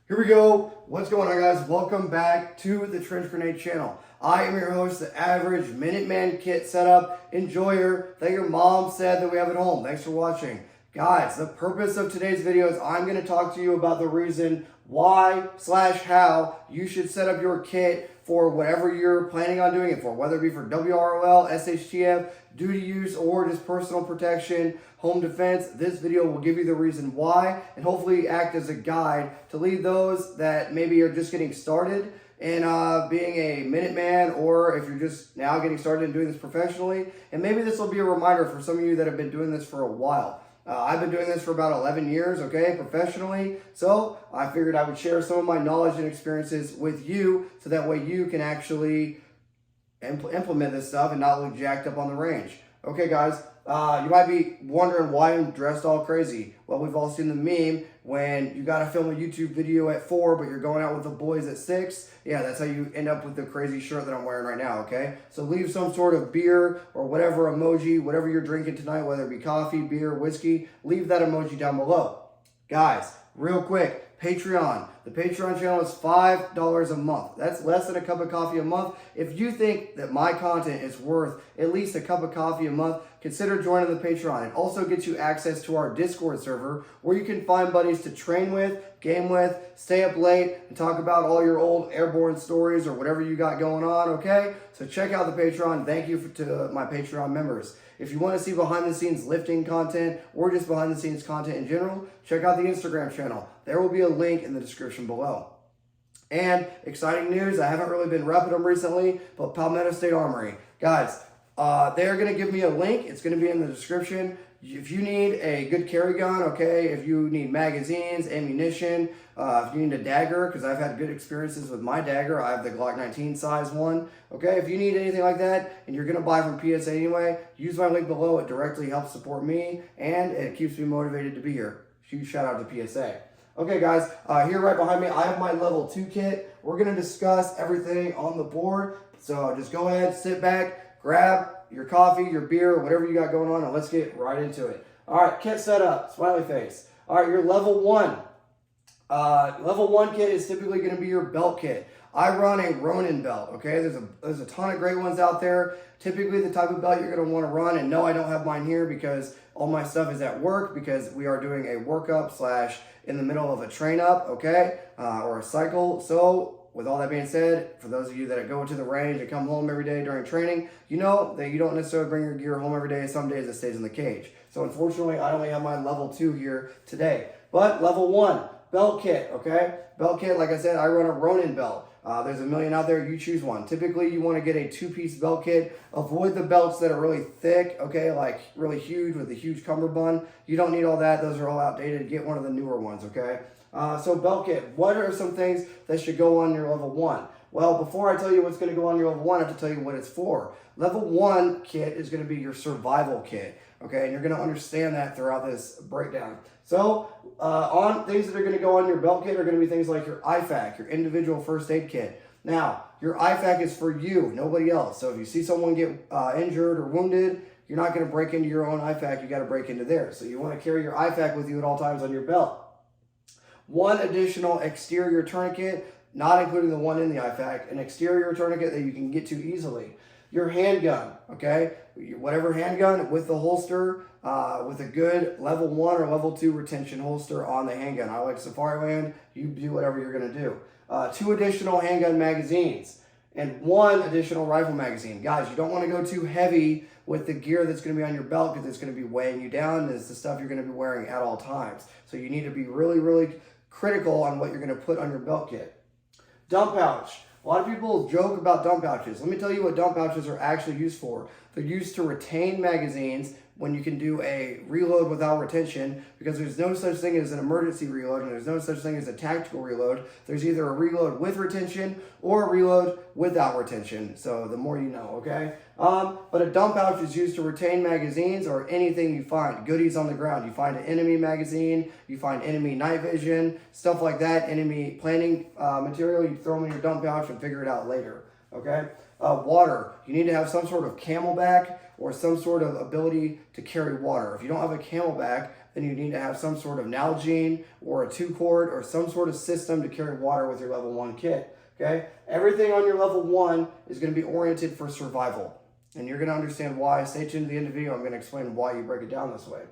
Here we go. What's going on, guys? Welcome back to the Trench Grenade channel. I am your host, the average Minuteman kit setup enjoyer that your mom said that we have at home. Thanks for watching. Guys, the purpose of today's video is I'm going to talk to you about the reason why/how you should set up your kit for whatever you're planning on doing it for, whether it be for WROL, SHTF, duty use, or just personal protection, home defense. This video will give you the reason why and hopefully act as a guide to lead those that maybe are just getting started in being a Minuteman, or if you're just now getting started in doing this professionally. And maybe this will be a reminder for some of you that have been doing this for a while. I've been doing this for about 11 years, okay, professionally. So I figured I would share some of my knowledge and experiences with you so that way you can actually implement this stuff and not look jacked up on the range. Okay, guys, you might be wondering why I'm dressed all crazy. Well, we've all seen the meme when you got to film a YouTube video at 4, but you're going out with the boys at 6. Yeah, that's how you end up with the crazy shirt that I'm wearing right now, okay? So leave some sort of beer or whatever emoji, whatever you're drinking tonight, whether it be coffee, beer, whiskey, leave that emoji down below. Guys, real quick, Patreon. The Patreon channel is $5 a month. That's less than a cup of coffee a month. If you think that my content is worth at least a cup of coffee a month, consider joining the Patreon. It also gets you access to our Discord server where you can find buddies to train with, game with, stay up late, and talk about all your old airborne stories or whatever you got going on, okay? So check out the Patreon. Thank you to my Patreon members. If you want to see behind the scenes lifting content or just behind the scenes content in general, check out the Instagram channel. There will be a link in the description below. And exciting news, I haven't really been repping them recently, but Palmetto State Armory. Guys, they're going to give me a link. It's going to be in the description. If you need a good carry gun, okay, if you need magazines, ammunition, if you need a dagger, because I've had good experiences with my dagger. I have the Glock 19 size one, okay? If you need anything like that and you're going to buy from PSA anyway, use my link below. It directly helps support me and it keeps me motivated to be here. Huge shout out to PSA. Okay, guys, here right behind me, I have my level 2 kit. We're going to discuss everything on the board. So just go ahead, sit back, grab your coffee, your beer, whatever you got going on, and let's get right into it. All right, kit setup, smiley face. All right, your level 1. Level 1 kit is typically going to be your belt kit. I run a Ronin belt, okay? There's a ton of great ones out there. Typically the type of belt you're going to want to run, and no, I don't have mine here because all my stuff is at work because we are doing a workup / in the middle of a train up, okay? Or a cycle. So with all that being said, for those of you that go to the range and come home every day during training, you know that you don't necessarily bring your gear home every day. Some days it stays in the cage. So unfortunately, I only have my level 2 here today. But level 1, belt kit, okay? Belt kit, like I said, I run a Ronin belt. There's a million out there, you choose one. Typically, you want to get a 2-piece belt kit. Avoid the belts that are really thick, okay, like really huge with a huge cummerbund. You don't need all that. Those are all outdated. Get one of the newer ones, okay? So belt kit, what are some things that should go on your level 1? Well, before I tell you what's going to go on your level 1, I have to tell you what it's for. Level 1 kit is going to be your survival kit, okay? And you're going to understand that throughout this breakdown. So on things that are going to go on your belt kit are going to be things like your IFAK, your individual first aid kit. Now, your IFAK is for you, nobody else. So if you see someone get injured or wounded, you're not going to break into your own IFAK. You got to break into theirs. So you want to carry your IFAK with you at all times on your belt. One additional exterior tourniquet, not including the one in the IFAK, an exterior tourniquet that you can get to easily. Your handgun, okay? Whatever handgun with the holster, with a good level 1 or level 2 retention holster on the handgun. I like Safariland, you do whatever you're gonna do. 2 additional handgun magazines and 1 additional rifle magazine. Guys, you don't wanna go too heavy with the gear that's gonna be on your belt because it's gonna be weighing you down. It's the stuff you're gonna be wearing at all times. So you need to be really, really critical on what you're gonna put on your belt kit. Dump pouch. A lot of people joke about dump pouches. Let me tell you what dump pouches are actually used for. They're used to retain magazines when you can do a reload without retention, because there's no such thing as an emergency reload and there's no such thing as a tactical reload. There's either a reload with retention or a reload without retention. So the more you know, okay? But a dump pouch is used to retain magazines or anything you find, goodies on the ground. You find an enemy magazine, you find enemy night vision, stuff like that, enemy planning material, you throw them in your dump pouch and figure it out later, okay? Water, you need to have some sort of camelback or some sort of ability to carry water. If you don't have a camelback, then you need to have some sort of Nalgene or a 2-quart or some sort of system to carry water with your level 1 kit. Okay, everything on your level 1 is going to be oriented for survival, and you're going to understand why. Stay tuned to the end of the video. I'm going to explain why you break it down this way.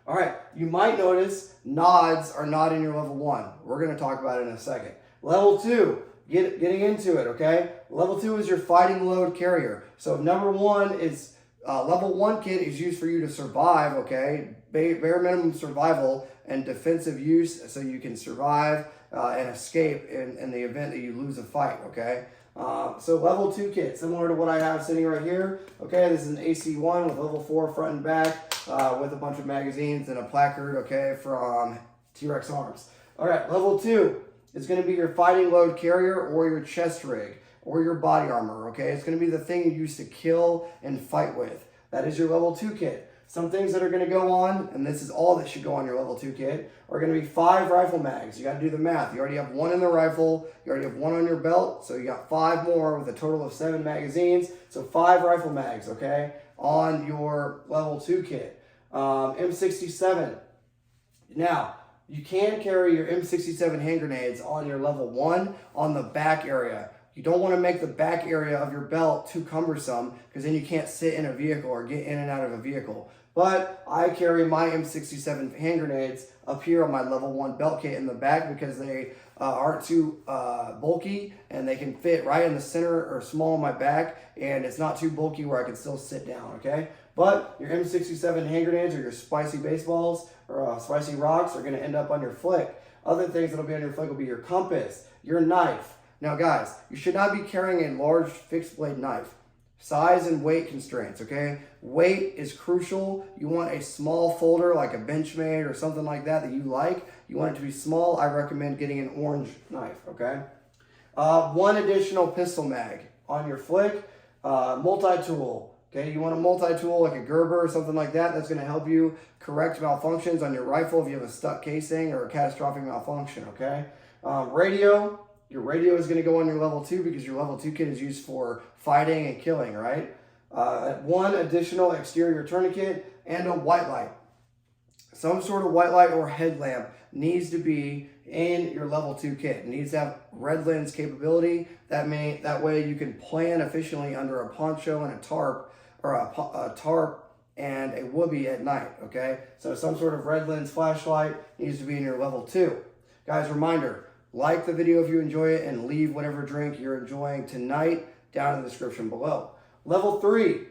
All right, you might notice nods are not in your level 1. We're going to talk about it in a second. Level 2, getting into it, okay? Level 2 is your fighting load carrier. So number 1 is level 1 kit is used for you to survive, okay? Bare minimum survival and defensive use, so you can survive and escape in the event that you lose a fight, okay? So level 2 kit, similar to what I have sitting right here. Okay, this is an AC1 with level 4 front and back with a bunch of magazines and a placard, okay, from T-Rex Arms. All right, level 2 is going to be your fighting load carrier or your chest rig or your body armor, okay? It's going to be the thing you use to kill and fight with. That is your level 2 kit. Some things that are going to go on, and this is all that should go on your level 2 kit, are going to be 5 rifle mags. You got to do the math. You already have 1 in the rifle. You already have 1 on your belt, so you got 5 more with a total of 7 magazines. So 5 rifle mags, okay, on your level 2 kit. M67. Now, you can carry your M67 hand grenades on your level 1 on the back area. You don't want to make the back area of your belt too cumbersome because then you can't sit in a vehicle or get in and out of a vehicle. But I carry my M67 hand grenades up here on my level 1 belt kit in the back because they aren't too bulky and they can fit right in the center or small on my back, and it's not too bulky where I can still sit down, okay? But your M67 hand grenades or your spicy baseballs or spicy rocks are going to end up on your flick. Other things that'll be on your flick will be your compass, your knife. Now guys, you should not be carrying a large fixed blade knife. Size and weight constraints, okay? Weight is crucial. You want a small folder like a Benchmade or something like that you like. You want it to be small. I recommend getting an orange knife, okay? 1 additional pistol mag on your flick. Multi-tool, okay? You want a multi-tool like a Gerber or something like that. That's gonna help you correct malfunctions on your rifle if you have a stuck casing or a catastrophic malfunction, okay? Radio. Your radio is going to go on your level 2 because your level 2 kit is used for fighting and killing, right? 1 additional exterior tourniquet and a white light. Some sort of white light or headlamp needs to be in your level 2 kit. It needs to have red lens capability. That way you can plan efficiently under a poncho and a tarp, or a tarp and a whoopee at night, okay? So some sort of red lens flashlight needs to be in your level 2. Guys, reminder, like the video if you enjoy it and leave whatever drink you're enjoying tonight down in the description below. Level 3,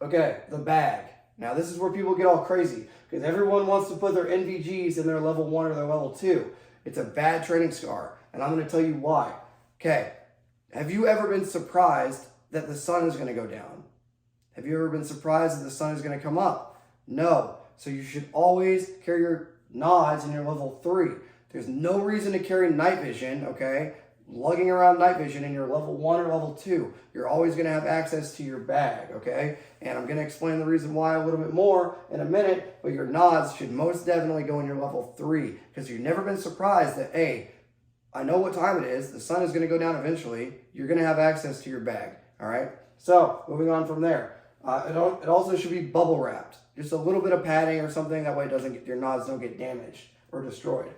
okay, the bag. Now this is where people get all crazy because everyone wants to put their NVGs in their level 1 or their level 2. It's a bad training scar, and I'm going to tell you why. Okay, have you ever been surprised that the sun is going to go down? Have you ever been surprised that the sun is going to come up? No. So you should always carry your nods in your level 3. There's no reason to carry night vision, okay? Lugging around night vision in your level 1 or level 2. You're always going to have access to your bag, okay? And I'm going to explain the reason why a little bit more in a minute, but your nods should most definitely go in your level 3 because you've never been surprised that, hey, I know what time it is. The sun is going to go down eventually. You're going to have access to your bag, all right? So moving on from there. It also should be bubble wrapped. Just a little bit of padding or something. That way your nods don't get damaged or destroyed.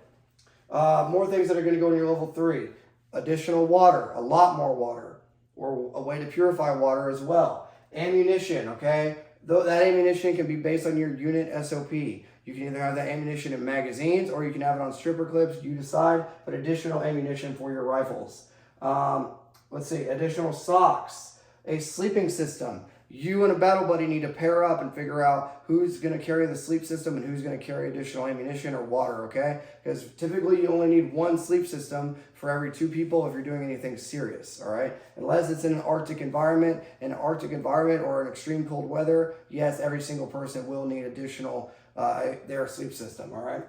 More things that are going to go in your level 3. Additional water, a lot more water, or a way to purify water as well. Ammunition, okay? That ammunition can be based on your unit SOP. You can either have that ammunition in magazines or you can have it on stripper clips. You decide, but additional ammunition for your rifles. Let's see, additional socks, a sleeping system. You and a battle buddy need to pair up and figure out who's going to carry the sleep system and who's going to carry additional ammunition or water, okay? Because typically you only need 1 sleep system for every 2 people if you're doing anything serious, all right? Unless it's in an Arctic environment, or an extreme cold weather, yes, every single person will need additional their sleep system, all right?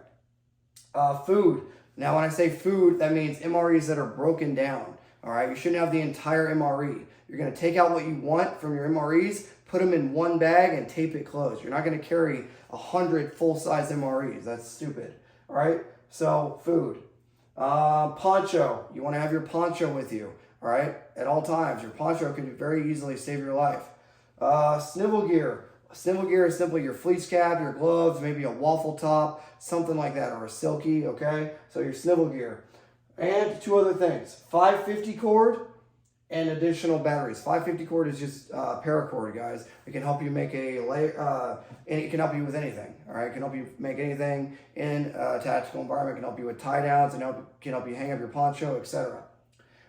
Food. Now, when I say food, that means MREs that are broken down, all right? You shouldn't have the entire MRE. You're going to take out what you want from your MREs, put them in 1 bag, and tape it closed. You're not going to carry 100 full-size MREs. That's stupid. All right? So, food. Poncho. You want to have your poncho with you. All right? At all times. Your poncho can very easily save your life. Snivel gear. Snivel gear is simply your fleece cap, your gloves, maybe a waffle top, something like that, or a silky, okay? So your snivel gear. And two other things, 550 cord and additional batteries. 550 cord is just paracord, guys. It can help you make a layer, and it can help you with anything, all right? It can help you make anything in a tactical environment. It can help you with tie downs, and can help you hang up your poncho, etc.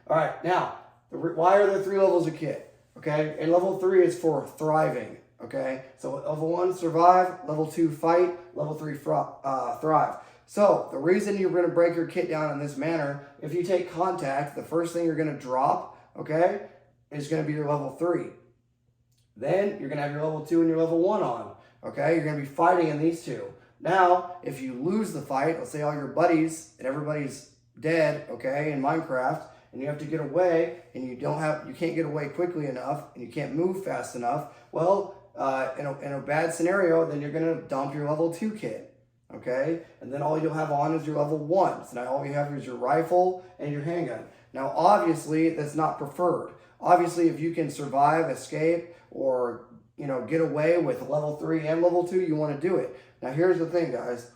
All right, now, why are there 3 levels of kit, okay? And level 3 is for thriving, okay? So level 1, survive. Level 2, fight. Level 3, thrive. So the reason you're going to break your kit down in this manner, if you take contact, the first thing you're going to drop, okay, is going to be your level 3. Then you're going to have your level 2 and your level 1 on, okay? You're going to be fighting in these two. Now, if you lose the fight, let's say all your buddies and everybody's dead, okay, in Minecraft, and you have to get away, and you can't get away quickly enough, and you can't move fast enough, well, in a bad scenario, then you're going to dump your level 2 kit, okay? And then all you'll have on is your level 1. So now all you have is your rifle and your handgun. Now, obviously, that's not preferred. Obviously, if you can survive, escape, or, get away with level 3 and level 2, you want to do it. Now, here's the thing, guys.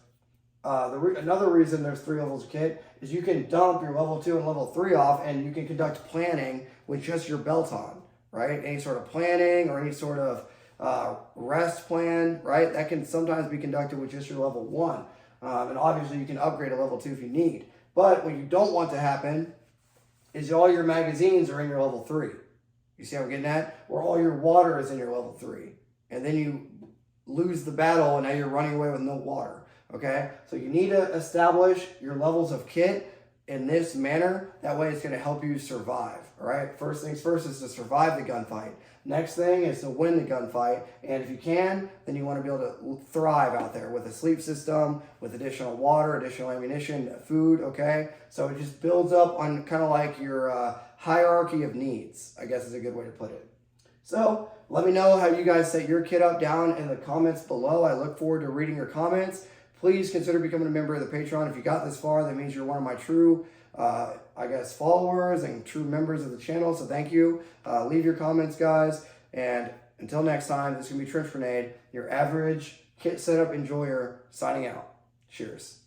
Another reason there's 3 levels of kit is you can dump your level 2 and level 3 off, and you can conduct planning with just your belt on, right? Any sort of planning or any sort of rest plan, right? That can sometimes be conducted with just your level 1. And obviously, you can upgrade to level 2 if you need. But what you don't want to happen is all your magazines are in your level 3. You see how I'm getting at? Or all your water is in your level 3. And then you lose the battle and now you're running away with no water. Okay? So you need to establish your levels of kit in this manner. That way it's going to help you survive. All right? First things first is to survive the gunfight. Next thing is to win the gunfight. And if you can, then you want to be able to thrive out there with a sleep system, with additional water, additional ammunition, food, okay? So it just builds up on kind of like your hierarchy of needs, I guess is a good way to put it. So let me know how you guys set your kit up down in the comments below. I look forward to reading your comments. Please consider becoming a member of the Patreon. If you got this far, that means you're one of my true followers and true members of the channel. So thank you. Leave your comments, guys. And until next time, this is going to be Trench Grenade, your average kit setup enjoyer, signing out. Cheers.